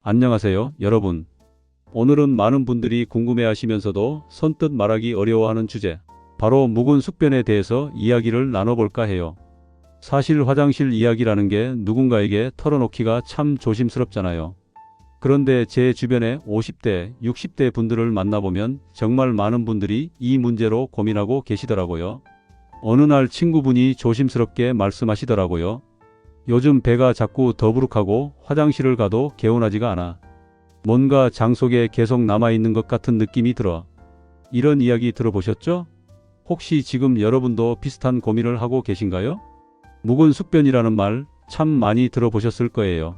안녕하세요, 여러분. 오늘은 많은 분들이 궁금해하시면서도 선뜻 말하기 어려워하는 주제, 바로 묵은 숙변에 대해서 이야기를 나눠볼까 해요. 사실 화장실 이야기라는 게 누군가에게 털어놓기가 참 조심스럽잖아요. 그런데 제 주변에 50대, 60대 분들을 만나보면 정말 많은 분들이 이 문제로 고민하고 계시더라고요. 어느 날 친구분이 조심스럽게 말씀하시더라고요. 요즘 배가 자꾸 더부룩하고 화장실을 가도 개운하지가 않아. 뭔가 장 속에 계속 남아있는 것 같은 느낌이 들어. 이런 이야기 들어보셨죠? 혹시 지금 여러분도 비슷한 고민을 하고 계신가요? 묵은 숙변이라는 말 참 많이 들어보셨을 거예요.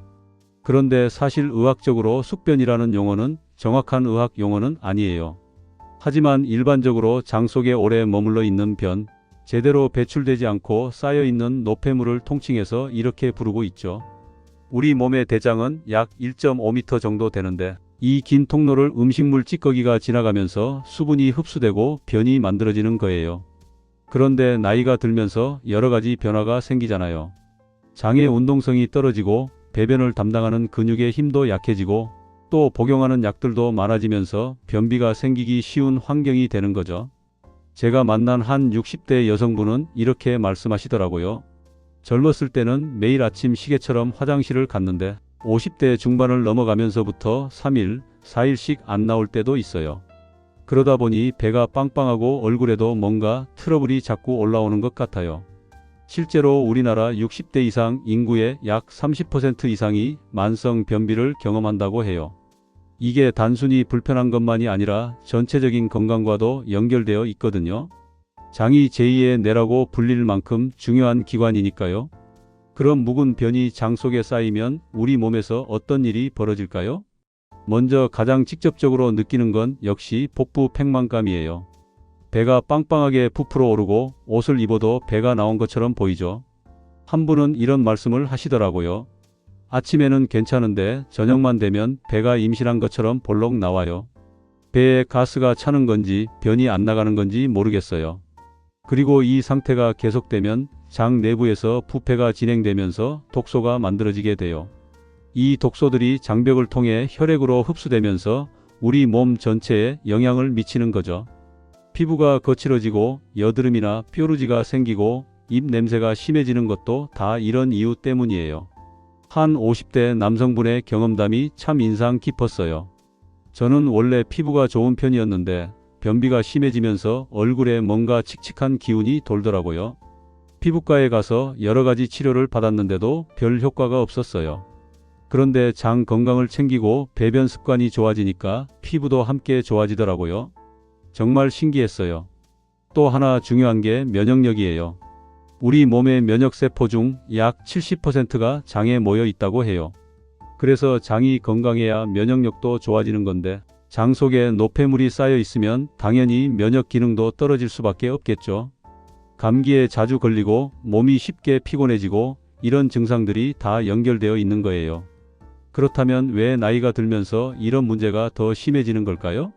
그런데 사실 의학적으로 숙변이라는 용어는 정확한 의학 용어는 아니에요. 하지만 일반적으로 장 속에 오래 머물러 있는 변, 제대로 배출되지 않고 쌓여있는 노폐물을 통칭해서 이렇게 부르고 있죠. 우리 몸의 대장은 약 1.5m 정도 되는데 이 긴 통로를 음식물 찌꺼기가 지나가면서 수분이 흡수되고 변이 만들어지는 거예요. 그런데 나이가 들면서 여러 가지 변화가 생기잖아요. 장의 운동성이 떨어지고 배변을 담당하는 근육의 힘도 약해지고 또 복용하는 약들도 많아지면서 변비가 생기기 쉬운 환경이 되는 거죠. 제가 만난 한 60대 여성분은 이렇게 말씀하시더라고요. 젊었을 때는 매일 아침 시계처럼 화장실을 갔는데 50대 중반을 넘어가면서부터 3일, 4일씩 안 나올 때도 있어요. 그러다 보니 배가 빵빵하고 얼굴에도 뭔가 트러블이 자꾸 올라오는 것 같아요. 실제로 우리나라 60대 이상 인구의 약 30% 이상이 만성 변비를 경험한다고 해요. 이게 단순히 불편한 것만이 아니라 전체적인 건강과도 연결되어 있거든요. 장이 제2의 뇌라고 불릴 만큼 중요한 기관이니까요. 그럼 묵은 변이 장 속에 쌓이면 우리 몸에서 어떤 일이 벌어질까요? 먼저 가장 직접적으로 느끼는 건 역시 복부 팽만감이에요. 배가 빵빵하게 부풀어 오르고 옷을 입어도 배가 나온 것처럼 보이죠. 한 분은 이런 말씀을 하시더라고요. 아침에는 괜찮은데 저녁만 되면 배가 임신한 것처럼 볼록 나와요. 배에 가스가 차는 건지 변이 안 나가는 건지 모르겠어요. 그리고 이 상태가 계속되면 장 내부에서 부패가 진행되면서 독소가 만들어지게 돼요. 이 독소들이 장벽을 통해 혈액으로 흡수되면서 우리 몸 전체에 영향을 미치는 거죠. 피부가 거칠어지고 여드름이나 뾰루지가 생기고 입 냄새가 심해지는 것도 다 이런 이유 때문이에요. 한 50대 남성분의 경험담이 참 인상 깊었어요. 저는 원래 피부가 좋은 편이었는데 변비가 심해지면서 얼굴에 뭔가 칙칙한 기운이 돌더라고요. 피부과에 가서 여러 가지 치료를 받았는데도 별 효과가 없었어요. 그런데 장 건강을 챙기고 배변 습관이 좋아지니까 피부도 함께 좋아지더라고요. 정말 신기했어요. 또 하나 중요한 게 면역력이에요. 우리 몸의 면역세포 중 약 70%가 장에 모여 있다고 해요. 그래서 장이 건강해야 면역력도 좋아지는 건데 장 속에 노폐물이 쌓여 있으면 당연히 면역 기능도 떨어질 수밖에 없겠죠. 감기에 자주 걸리고 몸이 쉽게 피곤해지고 이런 증상들이 다 연결되어 있는 거예요. 그렇다면 왜 나이가 들면서 이런 문제가 더 심해지는 걸까요?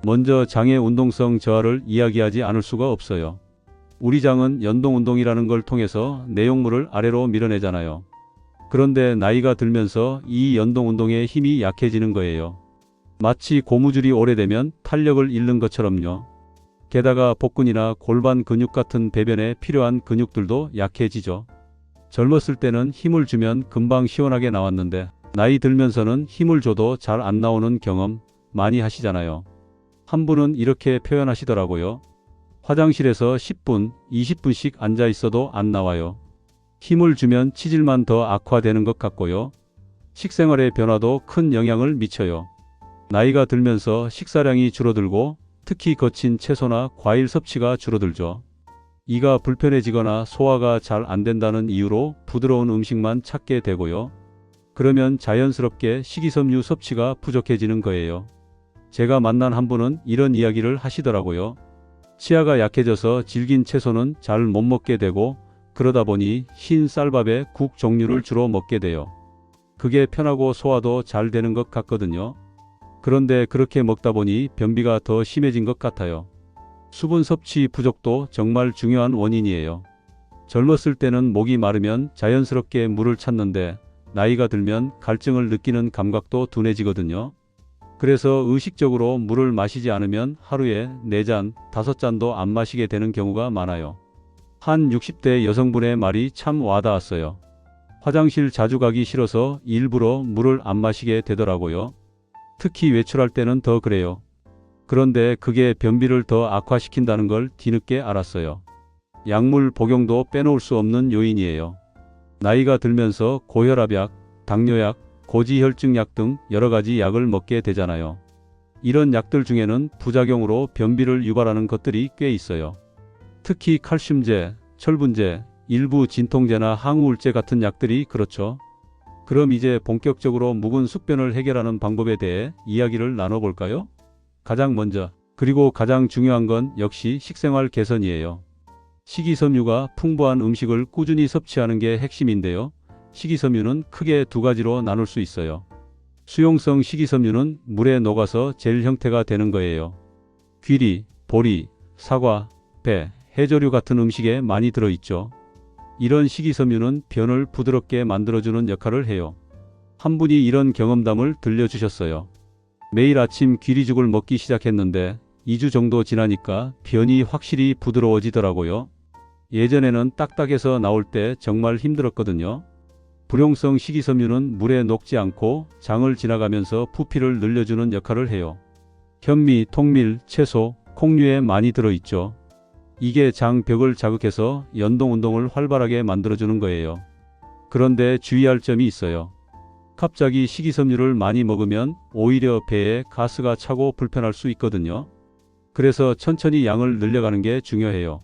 먼저 장의 운동성 저하를 이야기하지 않을 수가 없어요. 우리 장은 연동운동이라는 걸 통해서 내용물을 아래로 밀어내잖아요. 그런데 나이가 들면서 이 연동운동의 힘이 약해지는 거예요. 마치 고무줄이 오래되면 탄력을 잃는 것처럼요. 게다가 복근이나 골반 근육 같은 배변에 필요한 근육들도 약해지죠. 젊었을 때는 힘을 주면 금방 시원하게 나왔는데 나이 들면서는 힘을 줘도 잘 안 나오는 경험 많이 하시잖아요. 한 분은 이렇게 표현하시더라고요. 화장실에서 10분, 20분씩 앉아 있어도 안 나와요. 힘을 주면 치질만 더 악화되는 것 같고요. 식생활의 변화도 큰 영향을 미쳐요. 나이가 들면서 식사량이 줄어들고 특히 거친 채소나 과일 섭취가 줄어들죠. 이가 불편해지거나 소화가 잘 안 된다는 이유로 부드러운 음식만 찾게 되고요. 그러면 자연스럽게 식이섬유 섭취가 부족해지는 거예요. 제가 만난 한 분은 이런 이야기를 하시더라고요. 치아가 약해져서 질긴 채소는 잘 못 먹게 되고 그러다 보니 흰 쌀밥에 국 종류를 주로 먹게 돼요. 그게 편하고 소화도 잘 되는 것 같거든요. 그런데 그렇게 먹다 보니 변비가 더 심해진 것 같아요. 수분 섭취 부족도 정말 중요한 원인이에요. 젊었을 때는 목이 마르면 자연스럽게 물을 찾는데 나이가 들면 갈증을 느끼는 감각도 둔해지거든요. 그래서 의식적으로 물을 마시지 않으면 하루에 4잔, 5잔도 안 마시게 되는 경우가 많아요. 한 60대 여성분의 말이 참 와닿았어요. 화장실 자주 가기 싫어서 일부러 물을 안 마시게 되더라고요. 특히 외출할 때는 더 그래요. 그런데 그게 변비를 더 악화시킨다는 걸 뒤늦게 알았어요. 약물 복용도 빼놓을 수 없는 요인이에요. 나이가 들면서 고혈압약, 당뇨약, 고지혈증약 등 여러 가지 약을 먹게 되잖아요. 이런 약들 중에는 부작용으로 변비를 유발하는 것들이 꽤 있어요. 특히 칼슘제, 철분제, 일부 진통제나 항우울제 같은 약들이 그렇죠. 그럼 이제 본격적으로 묵은 숙변을 해결하는 방법에 대해 이야기를 나눠볼까요? 가장 먼저, 그리고 가장 중요한 건 역시 식생활 개선이에요. 식이섬유가 풍부한 음식을 꾸준히 섭취하는 게 핵심인데요. 식이섬유는 크게 2가지로 나눌 수 있어요. 수용성 식이섬유는 물에 녹아서 젤 형태가 되는 거예요. 귀리, 보리, 사과, 배, 해조류 같은 음식에 많이 들어있죠. 이런 식이섬유는 변을 부드럽게 만들어주는 역할을 해요. 한 분이 이런 경험담을 들려주셨어요. 매일 아침 귀리죽을 먹기 시작했는데 2주 정도 지나니까 변이 확실히 부드러워지더라고요. 예전에는 딱딱해서 나올 때 정말 힘들었거든요. 불용성 식이섬유는 물에 녹지 않고 장을 지나가면서 부피를 늘려주는 역할을 해요. 현미, 통밀, 채소, 콩류에 많이 들어있죠. 이게 장벽을 자극해서 연동운동을 활발하게 만들어주는 거예요. 그런데 주의할 점이 있어요. 갑자기 식이섬유를 많이 먹으면 오히려 배에 가스가 차고 불편할 수 있거든요. 그래서 천천히 양을 늘려가는 게 중요해요.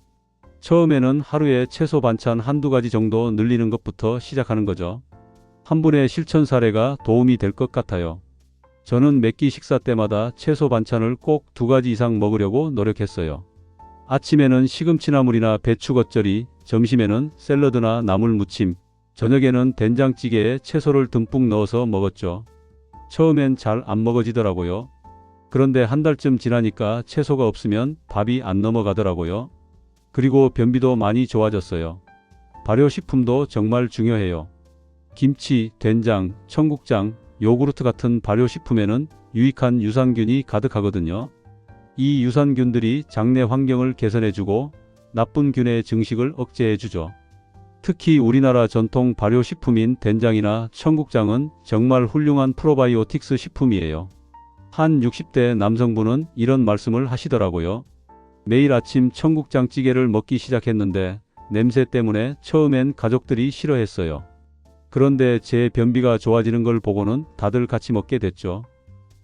처음에는 하루에 채소 반찬 1-2가지 정도 늘리는 것부터 시작하는 거죠. 한 분의 실천 사례가 도움이 될 것 같아요. 저는 몇 끼 식사 때마다 채소 반찬을 꼭 2가지 이상 먹으려고 노력했어요. 아침에는 시금치나물이나 배추 겉절이, 점심에는 샐러드나 나물 무침, 저녁에는 된장찌개에 채소를 듬뿍 넣어서 먹었죠. 처음엔 잘 안 먹어지더라고요. 그런데 한 달쯤 지나니까 채소가 없으면 밥이 안 넘어가더라고요. 그리고 변비도 많이 좋아졌어요. 발효식품도 정말 중요해요. 김치, 된장, 청국장, 요구르트 같은 발효식품에는 유익한 유산균이 가득하거든요. 이 유산균들이 장내 환경을 개선해주고 나쁜 균의 증식을 억제해주죠. 특히 우리나라 전통 발효식품인 된장이나 청국장은 정말 훌륭한 프로바이오틱스 식품이에요. 한 60대 남성분은 이런 말씀을 하시더라고요. 매일 아침 청국장찌개를 먹기 시작했는데 냄새 때문에 처음엔 가족들이 싫어했어요. 그런데 제 변비가 좋아지는 걸 보고는 다들 같이 먹게 됐죠.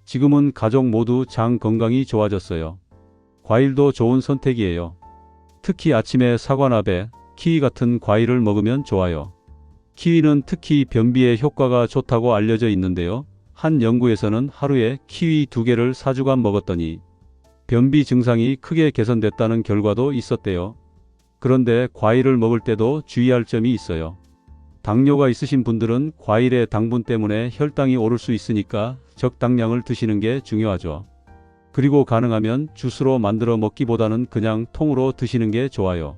지금은 가족 모두 장 건강이 좋아졌어요. 과일도 좋은 선택이에요. 특히 아침에 사과나 배, 키위 같은 과일을 먹으면 좋아요. 키위는 특히 변비에 효과가 좋다고 알려져 있는데요. 한 연구에서는 하루에 키위 2개를 4주간 먹었더니 변비 증상이 크게 개선됐다는 결과도 있었대요. 그런데 과일을 먹을 때도 주의할 점이 있어요. 당뇨가 있으신 분들은 과일의 당분 때문에 혈당이 오를 수 있으니까 적당량을 드시는 게 중요하죠. 그리고 가능하면 주스로 만들어 먹기보다는 그냥 통으로 드시는 게 좋아요.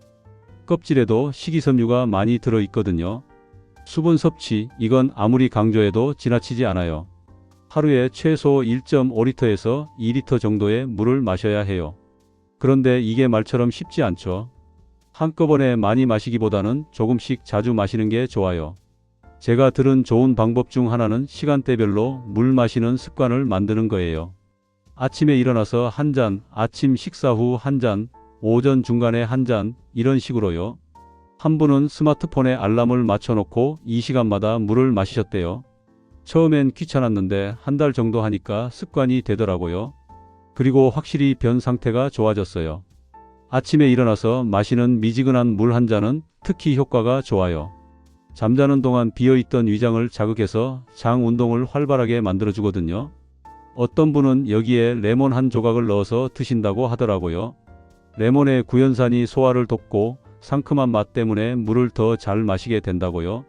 껍질에도 식이섬유가 많이 들어 있거든요. 수분 섭취, 이건 아무리 강조해도 지나치지 않아요. 하루에 최소 1.5리터에서 2리터 정도의 물을 마셔야 해요. 그런데 이게 말처럼 쉽지 않죠. 한꺼번에 많이 마시기보다는 조금씩 자주 마시는 게 좋아요. 제가 들은 좋은 방법 중 하나는 시간대별로 물 마시는 습관을 만드는 거예요. 아침에 일어나서 1잔, 아침 식사 후 1잔, 오전 중간에 1잔, 이런 식으로요. 한 분은 스마트폰에 알람을 맞춰놓고 이 시간마다 물을 마시셨대요. 처음엔 귀찮았는데 한 달 정도 하니까 습관이 되더라고요. 그리고 확실히 변 상태가 좋아졌어요. 아침에 일어나서 마시는 미지근한 물 1잔은 특히 효과가 좋아요. 잠자는 동안 비어있던 위장을 자극해서 장 운동을 활발하게 만들어주거든요. 어떤 분은 여기에 레몬 1조각을 넣어서 드신다고 하더라고요. 레몬의 구연산이 소화를 돕고 상큼한 맛 때문에 물을 더 잘 마시게 된다고요.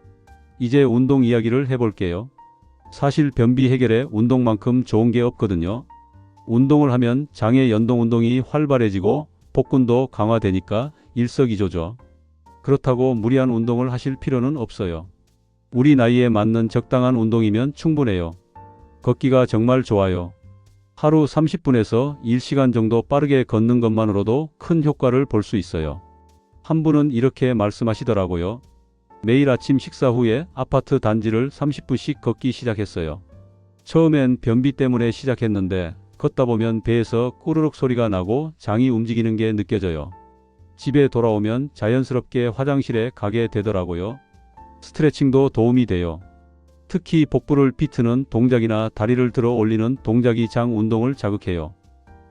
이제 운동 이야기를 해볼게요. 사실 변비 해결에 운동만큼 좋은 게 없거든요. 운동을 하면 장의 연동 운동이 활발해지고 복근도 강화되니까 일석이조죠. 그렇다고 무리한 운동을 하실 필요는 없어요. 우리 나이에 맞는 적당한 운동이면 충분해요. 걷기가 정말 좋아요. 하루 30분에서 1시간 정도 빠르게 걷는 것만으로도 큰 효과를 볼 수 있어요. 한 분은 이렇게 말씀하시더라고요. 매일 아침 식사 후에 아파트 단지를 30분씩 걷기 시작했어요. 처음엔 변비 때문에 시작했는데 걷다 보면 배에서 꾸르륵 소리가 나고 장이 움직이는 게 느껴져요. 집에 돌아오면 자연스럽게 화장실에 가게 되더라고요. 스트레칭도 도움이 돼요. 특히 복부를 비트는 동작이나 다리를 들어 올리는 동작이 장 운동을 자극해요.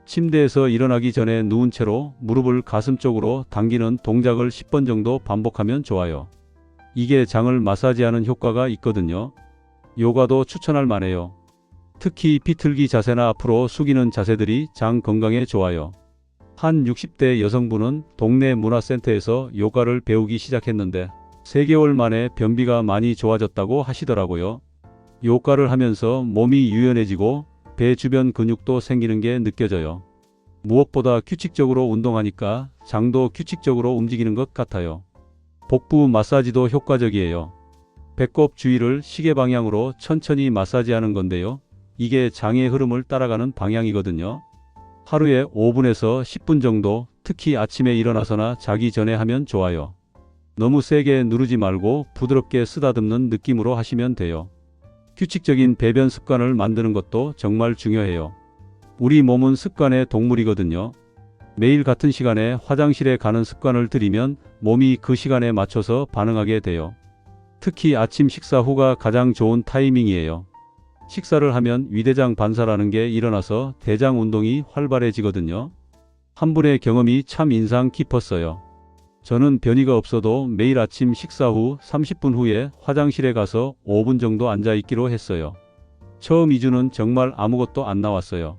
침대에서 일어나기 전에 누운 채로 무릎을 가슴 쪽으로 당기는 동작을 10번 정도 반복하면 좋아요. 이게 장을 마사지하는 효과가 있거든요. 요가도 추천할 만해요. 특히 비틀기 자세나 앞으로 숙이는 자세들이 장 건강에 좋아요. 한 60대 여성분은 동네 문화센터에서 요가를 배우기 시작했는데 3개월 만에 변비가 많이 좋아졌다고 하시더라고요. 요가를 하면서 몸이 유연해지고 배 주변 근육도 생기는 게 느껴져요. 무엇보다 규칙적으로 운동하니까 장도 규칙적으로 움직이는 것 같아요. 복부 마사지도 효과적이에요. 배꼽 주위를 시계 방향으로 천천히 마사지하는 건데요. 이게 장의 흐름을 따라가는 방향이거든요. 하루에 5분에서 10분 정도, 특히 아침에 일어나서나 자기 전에 하면 좋아요. 너무 세게 누르지 말고 부드럽게 쓰다듬는 느낌으로 하시면 돼요. 규칙적인 배변 습관을 만드는 것도 정말 중요해요. 우리 몸은 습관의 동물이거든요. 매일 같은 시간에 화장실에 가는 습관을 들이면 몸이 그 시간에 맞춰서 반응하게 돼요. 특히 아침 식사 후가 가장 좋은 타이밍이에요. 식사를 하면 위대장 반사라는 게 일어나서 대장 운동이 활발해지거든요. 한 분의 경험이 참 인상 깊었어요. 저는 변이가 없어도 매일 아침 식사 후 30분 후에 화장실에 가서 5분 정도 앉아 있기로 했어요. 처음 2주는 정말 아무것도 안 나왔어요.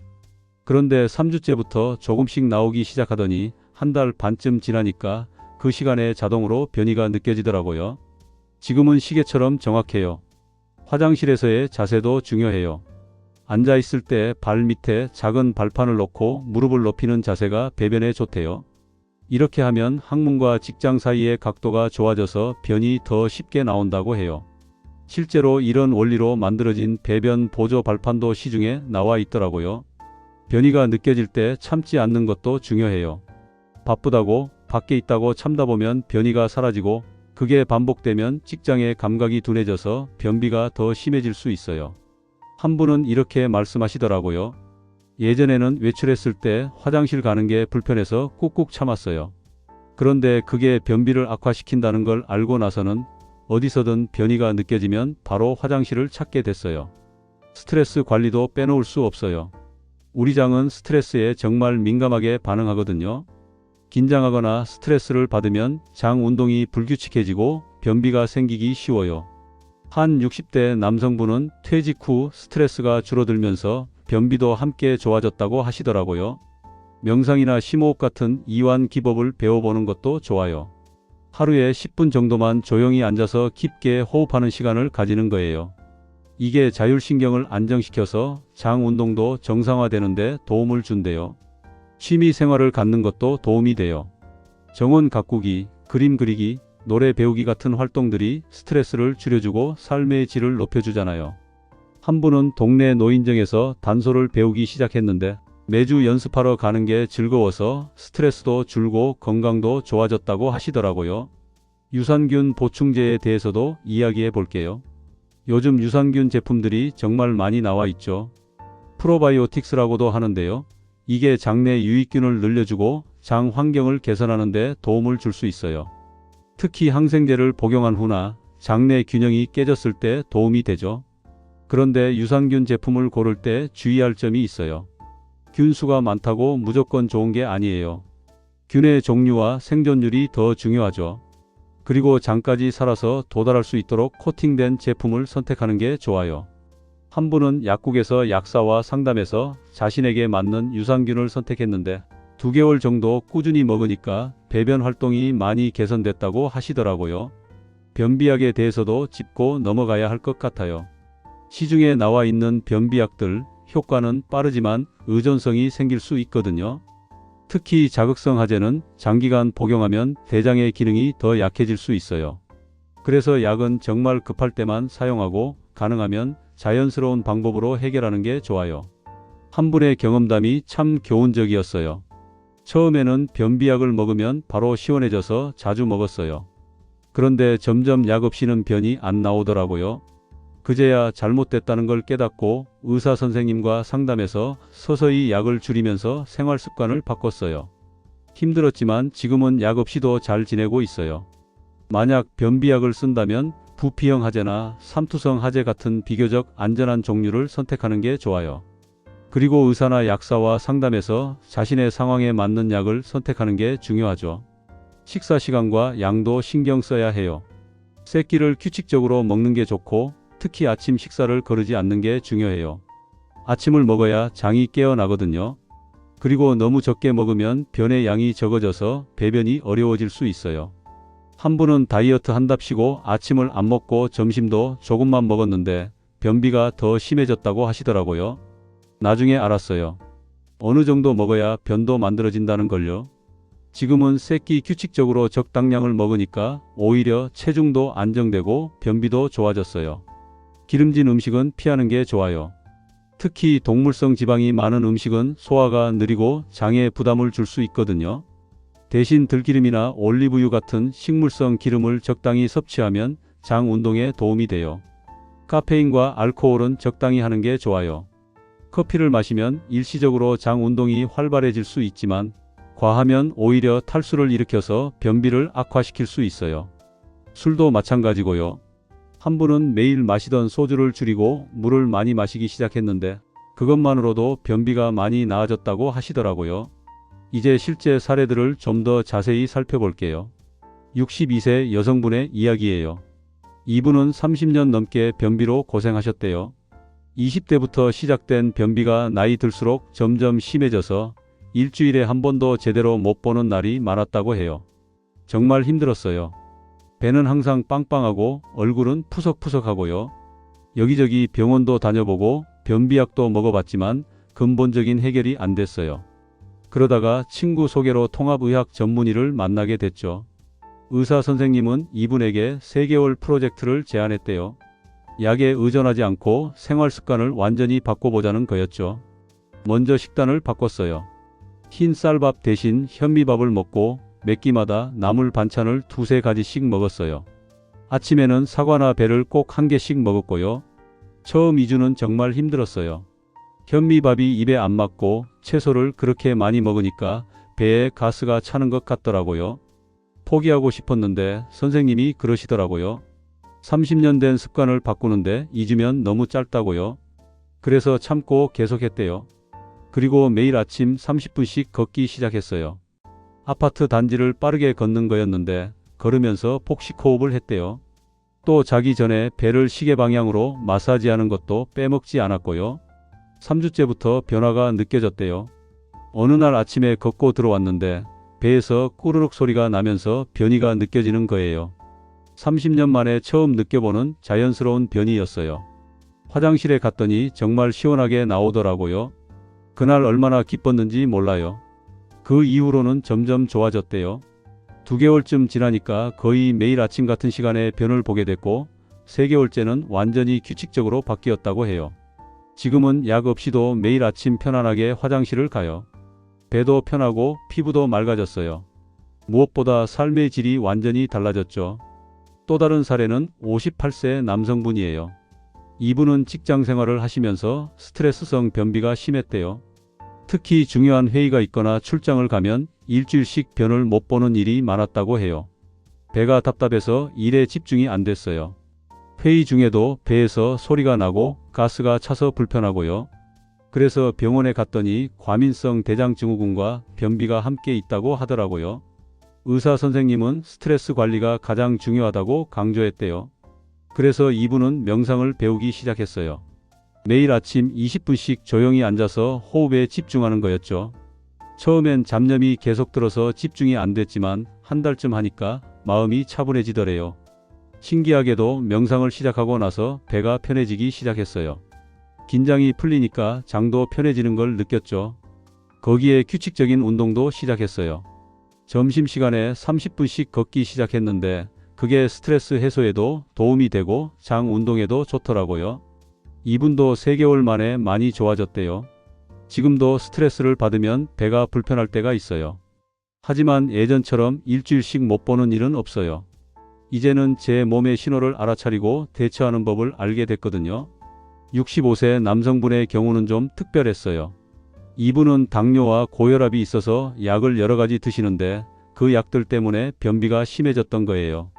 그런데 3주째부터 조금씩 나오기 시작하더니 한 달 반쯤 지나니까 그 시간에 자동으로 변이가 느껴지더라고요. 지금은 시계처럼 정확해요. 화장실에서의 자세도 중요해요. 앉아 있을 때 발 밑에 작은 발판을 놓고 무릎을 높이는 자세가 배변에 좋대요. 이렇게 하면 항문과 직장 사이의 각도가 좋아져서 변이 더 쉽게 나온다고 해요. 실제로 이런 원리로 만들어진 배변 보조 발판도 시중에 나와 있더라고요. 변이가 느껴질 때 참지 않는 것도 중요해요. 바쁘다고 밖에 있다고 참다 보면 변이가 사라지고 그게 반복되면 직장의 감각이 둔해져서 변비가 더 심해질 수 있어요. 한 분은 이렇게 말씀하시더라고요. 예전에는 외출했을 때 화장실 가는 게 불편해서 꾹꾹 참았어요. 그런데 그게 변비를 악화시킨다는 걸 알고 나서는 어디서든 변이가 느껴지면 바로 화장실을 찾게 됐어요. 스트레스 관리도 빼놓을 수 없어요. 우리 장은 스트레스에 정말 민감하게 반응하거든요. 긴장하거나 스트레스를 받으면 장 운동이 불규칙해지고 변비가 생기기 쉬워요. 한 60대 남성분은 퇴직 후 스트레스가 줄어들면서 변비도 함께 좋아졌다고 하시더라고요. 명상이나 심호흡 같은 이완 기법을 배워보는 것도 좋아요. 하루에 10분 정도만 조용히 앉아서 깊게 호흡하는 시간을 가지는 거예요. 이게 자율신경을 안정시켜서 장 운동도 정상화되는데 도움을 준대요. 취미 생활을 갖는 것도 도움이 돼요. 정원 가꾸기, 그림 그리기, 노래 배우기 같은 활동들이 스트레스를 줄여주고 삶의 질을 높여주잖아요. 한 분은 동네 노인정에서 단소를 배우기 시작했는데 매주 연습하러 가는 게 즐거워서 스트레스도 줄고 건강도 좋아졌다고 하시더라고요. 유산균 보충제에 대해서도 이야기해 볼게요. 요즘 유산균 제품들이 정말 많이 나와 있죠. 프로바이오틱스라고도 하는데요. 이게 장내 유익균을 늘려주고 장 환경을 개선하는 데 도움을 줄 수 있어요. 특히 항생제를 복용한 후나 장내 균형이 깨졌을 때 도움이 되죠. 그런데 유산균 제품을 고를 때 주의할 점이 있어요. 균수가 많다고 무조건 좋은 게 아니에요. 균의 종류와 생존율이 더 중요하죠. 그리고 장까지 살아서 도달할 수 있도록 코팅된 제품을 선택하는 게 좋아요. 한 분은 약국에서 약사와 상담해서 자신에게 맞는 유산균을 선택했는데 2개월 정도 꾸준히 먹으니까 배변 활동이 많이 개선됐다고 하시더라고요. 변비약에 대해서도 짚고 넘어가야 할 것 같아요. 시중에 나와 있는 변비약들 효과는 빠르지만 의존성이 생길 수 있거든요. 특히 자극성 하제는 장기간 복용하면 대장의 기능이 더 약해질 수 있어요. 그래서 약은 정말 급할 때만 사용하고 가능하면 자연스러운 방법으로 해결하는 게 좋아요. 한 분의 경험담이 참 교훈적이었어요. 처음에는 변비약을 먹으면 바로 시원해져서 자주 먹었어요. 그런데 점점 약 없이는 변이 안 나오더라고요. 그제야 잘못됐다는 걸 깨닫고 의사 선생님과 상담해서 서서히 약을 줄이면서 생활 습관을 바꿨어요. 힘들었지만 지금은 약 없이도 잘 지내고 있어요. 만약 변비약을 쓴다면 부피형 하제나 삼투성 하제 같은 비교적 안전한 종류를 선택하는 게 좋아요. 그리고 의사나 약사와 상담해서 자신의 상황에 맞는 약을 선택하는 게 중요하죠. 식사 시간과 양도 신경 써야 해요. 세 끼를 규칙적으로 먹는 게 좋고 특히 아침 식사를 거르지 않는 게 중요해요. 아침을 먹어야 장이 깨어나거든요. 그리고 너무 적게 먹으면 변의 양이 적어져서 배변이 어려워질 수 있어요. 한 분은 다이어트 한답시고 아침을 안 먹고 점심도 조금만 먹었는데 변비가 더 심해졌다고 하시더라고요. 나중에 알았어요. 어느 정도 먹어야 변도 만들어진다는 걸요. 지금은 세 끼 규칙적으로 적당량을 먹으니까 오히려 체중도 안정되고 변비도 좋아졌어요. 기름진 음식은 피하는 게 좋아요. 특히 동물성 지방이 많은 음식은 소화가 느리고 장에 부담을 줄 수 있거든요. 대신 들기름이나 올리브유 같은 식물성 기름을 적당히 섭취하면 장 운동에 도움이 돼요. 카페인과 알코올은 적당히 하는 게 좋아요. 커피를 마시면 일시적으로 장 운동이 활발해질 수 있지만 과하면 오히려 탈수를 일으켜서 변비를 악화시킬 수 있어요. 술도 마찬가지고요. 한 분은 매일 마시던 소주를 줄이고 물을 많이 마시기 시작했는데 그것만으로도 변비가 많이 나아졌다고 하시더라고요. 이제 실제 사례들을 좀 더 자세히 살펴볼게요. 62세 여성분의 이야기예요. 이분은 30년 넘게 변비로 고생하셨대요. 20대부터 시작된 변비가 나이 들수록 점점 심해져서 일주일에 한 번도 제대로 못 보는 날이 많았다고 해요. 정말 힘들었어요. 배는 항상 빵빵하고 얼굴은 푸석푸석하고요. 여기저기 병원도 다녀보고 변비약도 먹어봤지만 근본적인 해결이 안 됐어요. 그러다가 친구 소개로 통합의학 전문의를 만나게 됐죠. 의사 선생님은 이분에게 3개월 프로젝트를 제안했대요. 약에 의존하지 않고 생활 습관을 완전히 바꿔보자는 거였죠. 먼저 식단을 바꿨어요. 흰 쌀밥 대신 현미밥을 먹고 몇 끼마다 나물 반찬을 2~3가지씩 먹었어요. 아침에는 사과나 배를 꼭 1개씩 먹었고요. 처음 2주는 정말 힘들었어요. 현미밥이 입에 안 맞고 채소를 그렇게 많이 먹으니까 배에 가스가 차는 것 같더라고요. 포기하고 싶었는데 선생님이 그러시더라고요. 30년 된 습관을 바꾸는데 2주면 너무 짧다고요. 그래서 참고 계속했대요. 그리고 매일 아침 30분씩 걷기 시작했어요. 아파트 단지를 빠르게 걷는 거였는데 걸으면서 복식 호흡을 했대요. 또 자기 전에 배를 시계 방향으로 마사지하는 것도 빼먹지 않았고요. 3주째부터 변화가 느껴졌대요. 어느 날 아침에 걷고 들어왔는데 배에서 꾸르륵 소리가 나면서 변이가 느껴지는 거예요. 30년 만에 처음 느껴보는 자연스러운 변이였어요. 화장실에 갔더니 정말 시원하게 나오더라고요. 그날 얼마나 기뻤는지 몰라요. 그 이후로는 점점 좋아졌대요. 2개월쯤 지나니까 거의 매일 아침 같은 시간에 변을 보게 됐고 3개월째는 완전히 규칙적으로 바뀌었다고 해요. 지금은 약 없이도 매일 아침 편안하게 화장실을 가요. 배도 편하고 피부도 맑아졌어요. 무엇보다 삶의 질이 완전히 달라졌죠. 또 다른 사례는 58세 남성분이에요. 이분은 직장 생활을 하시면서 스트레스성 변비가 심했대요. 특히 중요한 회의가 있거나 출장을 가면 일주일씩 변을 못 보는 일이 많았다고 해요. 배가 답답해서 일에 집중이 안 됐어요. 회의 중에도 배에서 소리가 나고 가스가 차서 불편하고요. 그래서 병원에 갔더니 과민성 대장증후군과 변비가 함께 있다고 하더라고요. 의사 선생님은 스트레스 관리가 가장 중요하다고 강조했대요. 그래서 이분은 명상을 배우기 시작했어요. 매일 아침 20분씩 조용히 앉아서 호흡에 집중하는 거였죠. 처음엔 잡념이 계속 들어서 집중이 안 됐지만 한 달쯤 하니까 마음이 차분해지더래요. 신기하게도 명상을 시작하고 나서 배가 편해지기 시작했어요. 긴장이 풀리니까 장도 편해지는 걸 느꼈죠. 거기에 규칙적인 운동도 시작했어요. 점심시간에 30분씩 걷기 시작했는데 그게 스트레스 해소에도 도움이 되고 장 운동에도 좋더라고요. 이분도 3개월 만에 많이 좋아졌대요. 지금도 스트레스를 받으면 배가 불편할 때가 있어요. 하지만 예전처럼 일주일씩 못 보는 일은 없어요. 이제는 제 몸의 신호를 알아차리고 대처하는 법을 알게 됐거든요. 65세 남성분의 경우는 좀 특별했어요. 이분은 당뇨와 고혈압이 있어서 약을 여러 가지 드시는데 그 약들 때문에 변비가 심해졌던 거예요.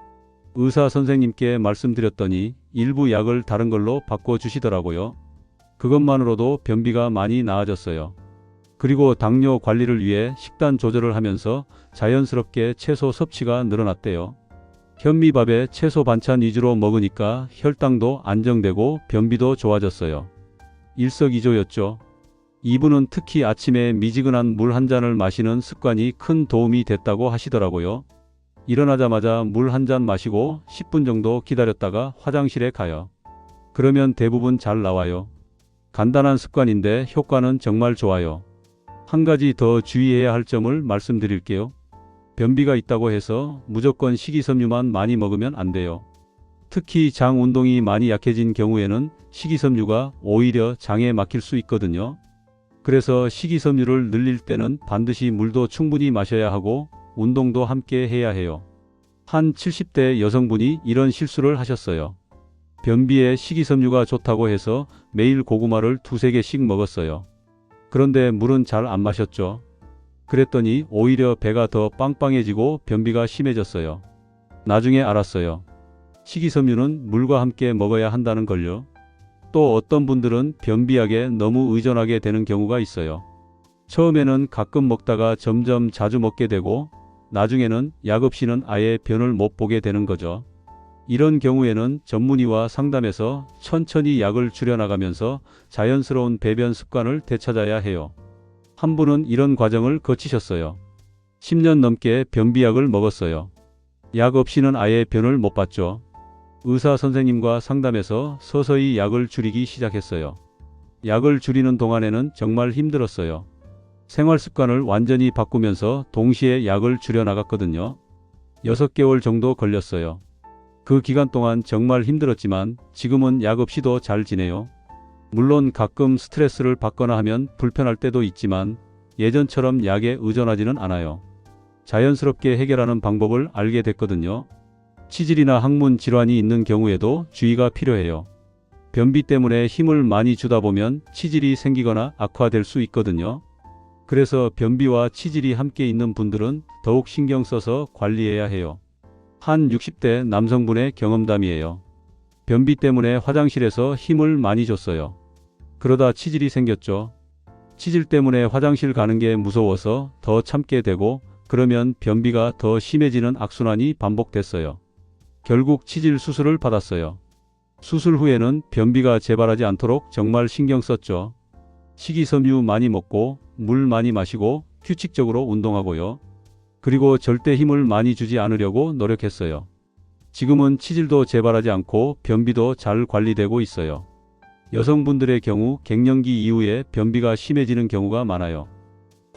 의사 선생님께 말씀드렸더니 일부 약을 다른 걸로 바꿔주시더라고요. 그것만으로도 변비가 많이 나아졌어요. 그리고 당뇨 관리를 위해 식단 조절을 하면서 자연스럽게 채소 섭취가 늘어났대요. 현미밥에 채소 반찬 위주로 먹으니까 혈당도 안정되고 변비도 좋아졌어요. 일석이조였죠. 이분은 특히 아침에 미지근한 물 한 잔을 마시는 습관이 큰 도움이 됐다고 하시더라고요. 일어나자마자 물 한 잔 마시고 10분 정도 기다렸다가 화장실에 가요. 그러면 대부분 잘 나와요. 간단한 습관인데 효과는 정말 좋아요. 한 가지 더 주의해야 할 점을 말씀드릴게요. 변비가 있다고 해서 무조건 식이섬유만 많이 먹으면 안 돼요. 특히 장 운동이 많이 약해진 경우에는 식이섬유가 오히려 장에 막힐 수 있거든요. 그래서 식이섬유를 늘릴 때는 반드시 물도 충분히 마셔야 하고 운동도 함께 해야 해요. 한 70대 여성분이 이런 실수를 하셨어요. 변비에 식이섬유가 좋다고 해서 매일 고구마를 2-3개씩 먹었어요. 그런데 물은 잘 안 마셨죠. 그랬더니 오히려 배가 더 빵빵해지고 변비가 심해졌어요. 나중에 알았어요. 식이섬유는 물과 함께 먹어야 한다는 걸요. 또 어떤 분들은 변비약에 너무 의존하게 되는 경우가 있어요. 처음에는 가끔 먹다가 점점 자주 먹게 되고 나중에는 약 없이는 아예 변을 못 보게 되는 거죠. 이런 경우에는 전문의와 상담해서 천천히 약을 줄여나가면서 자연스러운 배변 습관을 되찾아야 해요. 한 분은 이런 과정을 거치셨어요. 10년 넘게 변비약을 먹었어요. 약 없이는 아예 변을 못 봤죠. 의사 선생님과 상담해서 서서히 약을 줄이기 시작했어요. 약을 줄이는 동안에는 정말 힘들었어요. 생활 습관을 완전히 바꾸면서 동시에 약을 줄여나갔거든요. 6개월 정도 걸렸어요. 그 기간 동안 정말 힘들었지만 지금은 약 없이도 잘 지내요. 물론 가끔 스트레스를 받거나 하면 불편할 때도 있지만 예전처럼 약에 의존하지는 않아요. 자연스럽게 해결하는 방법을 알게 됐거든요. 치질이나 항문 질환이 있는 경우에도 주의가 필요해요. 변비 때문에 힘을 많이 주다 보면 치질이 생기거나 악화될 수 있거든요. 그래서 변비와 치질이 함께 있는 분들은 더욱 신경 써서 관리해야 해요. 한 60대 남성분의 경험담이에요. 변비 때문에 화장실에서 힘을 많이 줬어요. 그러다 치질이 생겼죠. 치질 때문에 화장실 가는 게 무서워서 더 참게 되고 그러면 변비가 더 심해지는 악순환이 반복됐어요. 결국 치질 수술을 받았어요. 수술 후에는 변비가 재발하지 않도록 정말 신경 썼죠. 식이섬유 많이 먹고 물 많이 마시고 규칙적으로 운동하고요. 그리고 절대 힘을 많이 주지 않으려고 노력했어요. 지금은 치질도 재발하지 않고 변비도 잘 관리되고 있어요. 여성분들의 경우 갱년기 이후에 변비가 심해지는 경우가 많아요.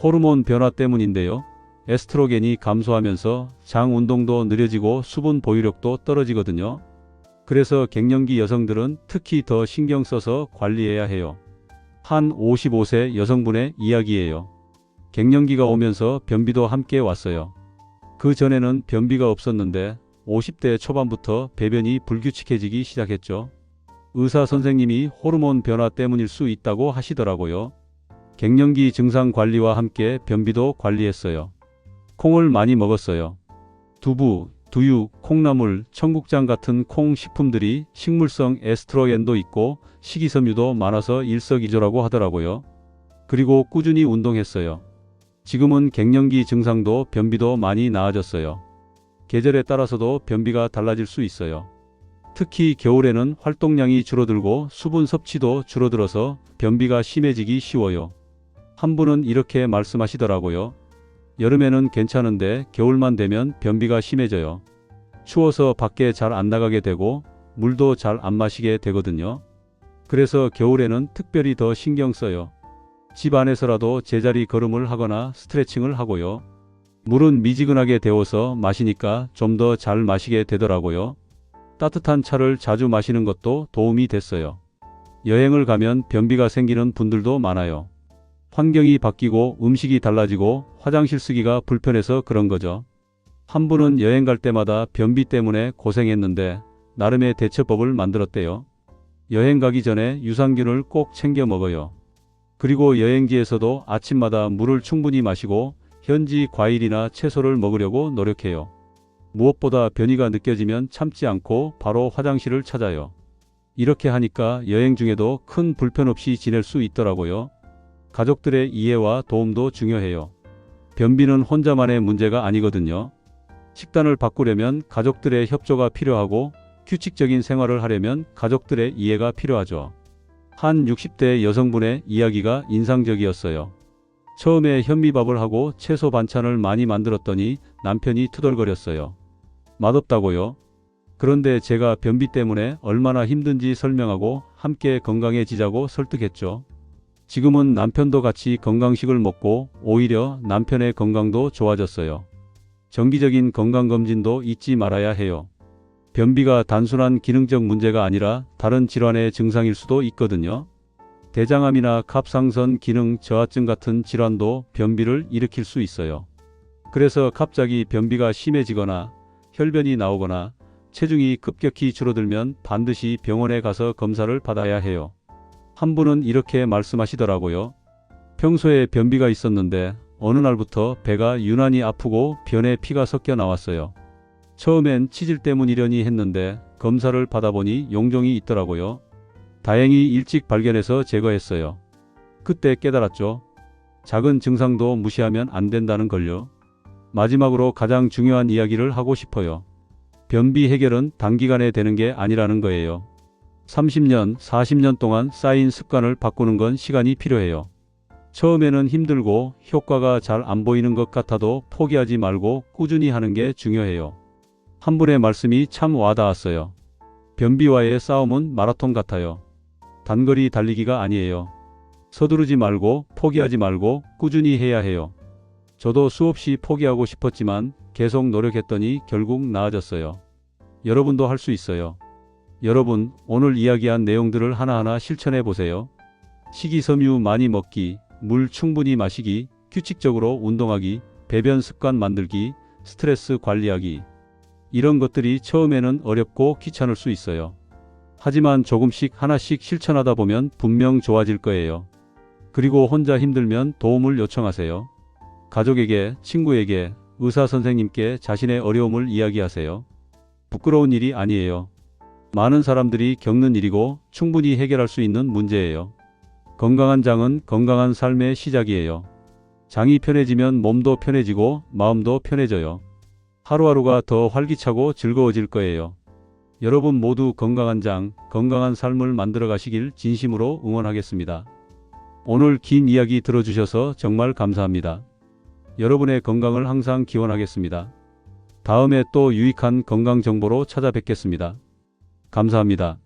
호르몬 변화 때문인데요. 에스트로겐이 감소하면서 장 운동도 느려지고 수분 보유력도 떨어지거든요. 그래서 갱년기 여성들은 특히 더 신경 써서 관리해야 해요. 한 55세 여성분의 이야기예요. 갱년기가 오면서 변비도 함께 왔어요. 그 전에는 변비가 없었는데 50대 초반부터 배변이 불규칙해지기 시작했죠. 의사 선생님이 호르몬 변화 때문일 수 있다고 하시더라고요. 갱년기 증상 관리와 함께 변비도 관리했어요. 콩을 많이 먹었어요. 두부, 두유, 콩나물, 청국장 같은 콩 식품들이 식물성 에스트로겐도 있고 식이섬유도 많아서 일석이조라고 하더라고요. 그리고 꾸준히 운동했어요. 지금은 갱년기 증상도 변비도 많이 나아졌어요. 계절에 따라서도 변비가 달라질 수 있어요. 특히 겨울에는 활동량이 줄어들고 수분 섭취도 줄어들어서 변비가 심해지기 쉬워요. 한 분은 이렇게 말씀하시더라고요. 여름에는 괜찮은데 겨울만 되면 변비가 심해져요. 추워서 밖에 잘 안 나가게 되고 물도 잘 안 마시게 되거든요. 그래서 겨울에는 특별히 더 신경 써요. 집 안에서라도 제자리 걸음을 하거나 스트레칭을 하고요. 물은 미지근하게 데워서 마시니까 좀 더 잘 마시게 되더라고요. 따뜻한 차를 자주 마시는 것도 도움이 됐어요. 여행을 가면 변비가 생기는 분들도 많아요. 환경이 바뀌고 음식이 달라지고 화장실 쓰기가 불편해서 그런 거죠. 한 분은 여행 갈 때마다 변비 때문에 고생했는데 나름의 대처법을 만들었대요. 여행 가기 전에 유산균을 꼭 챙겨 먹어요. 그리고 여행지에서도 아침마다 물을 충분히 마시고 현지 과일이나 채소를 먹으려고 노력해요. 무엇보다 변이가 느껴지면 참지 않고 바로 화장실을 찾아요. 이렇게 하니까 여행 중에도 큰 불편 없이 지낼 수 있더라고요. 가족들의 이해와 도움도 중요해요. 변비는 혼자만의 문제가 아니거든요. 식단을 바꾸려면 가족들의 협조가 필요하고 규칙적인 생활을 하려면 가족들의 이해가 필요하죠. 한 60대 여성분의 이야기가 인상적이었어요. 처음에 현미밥을 하고 채소 반찬을 많이 만들었더니 남편이 투덜거렸어요. 맛없다고요? 그런데 제가 변비 때문에 얼마나 힘든지 설명하고 함께 건강해지자고 설득했죠. 지금은 남편도 같이 건강식을 먹고 오히려 남편의 건강도 좋아졌어요. 정기적인 건강검진도 잊지 말아야 해요. 변비가 단순한 기능적 문제가 아니라 다른 질환의 증상일 수도 있거든요. 대장암이나 갑상선 기능 저하증 같은 질환도 변비를 일으킬 수 있어요. 그래서 갑자기 변비가 심해지거나 혈변이 나오거나 체중이 급격히 줄어들면 반드시 병원에 가서 검사를 받아야 해요. 한 분은 이렇게 말씀하시더라고요. 평소에 변비가 있었는데 어느 날부터 배가 유난히 아프고 변에 피가 섞여 나왔어요. 처음엔 치질 때문이려니 했는데 검사를 받아보니 용종이 있더라고요. 다행히 일찍 발견해서 제거했어요. 그때 깨달았죠. 작은 증상도 무시하면 안 된다는 걸요. 마지막으로 가장 중요한 이야기를 하고 싶어요. 변비 해결은 단기간에 되는 게 아니라는 거예요. 30년, 40년 동안 쌓인 습관을 바꾸는 건 시간이 필요해요. 처음에는 힘들고 효과가 잘 안 보이는 것 같아도 포기하지 말고 꾸준히 하는 게 중요해요. 한 분의 말씀이 참 와닿았어요. 변비와의 싸움은 마라톤 같아요. 단거리 달리기가 아니에요. 서두르지 말고 포기하지 말고 꾸준히 해야 해요. 저도 수없이 포기하고 싶었지만 계속 노력했더니 결국 나아졌어요. 여러분도 할 수 있어요. 여러분, 오늘 이야기한 내용들을 하나하나 실천해 보세요. 식이섬유 많이 먹기, 물 충분히 마시기, 규칙적으로 운동하기, 배변 습관 만들기, 스트레스 관리하기. 이런 것들이 처음에는 어렵고 귀찮을 수 있어요. 하지만 조금씩 하나씩 실천하다 보면 분명 좋아질 거예요. 그리고 혼자 힘들면 도움을 요청하세요. 가족에게, 친구에게, 의사 선생님께 자신의 어려움을 이야기하세요. 부끄러운 일이 아니에요. 많은 사람들이 겪는 일이고 충분히 해결할 수 있는 문제예요. 건강한 장은 건강한 삶의 시작이에요. 장이 편해지면 몸도 편해지고 마음도 편해져요. 하루하루가 더 활기차고 즐거워질 거예요. 여러분 모두 건강한 장, 건강한 삶을 만들어 가시길 진심으로 응원하겠습니다. 오늘 긴 이야기 들어주셔서 정말 감사합니다. 여러분의 건강을 항상 기원하겠습니다. 다음에 또 유익한 건강 정보로 찾아뵙겠습니다. 감사합니다.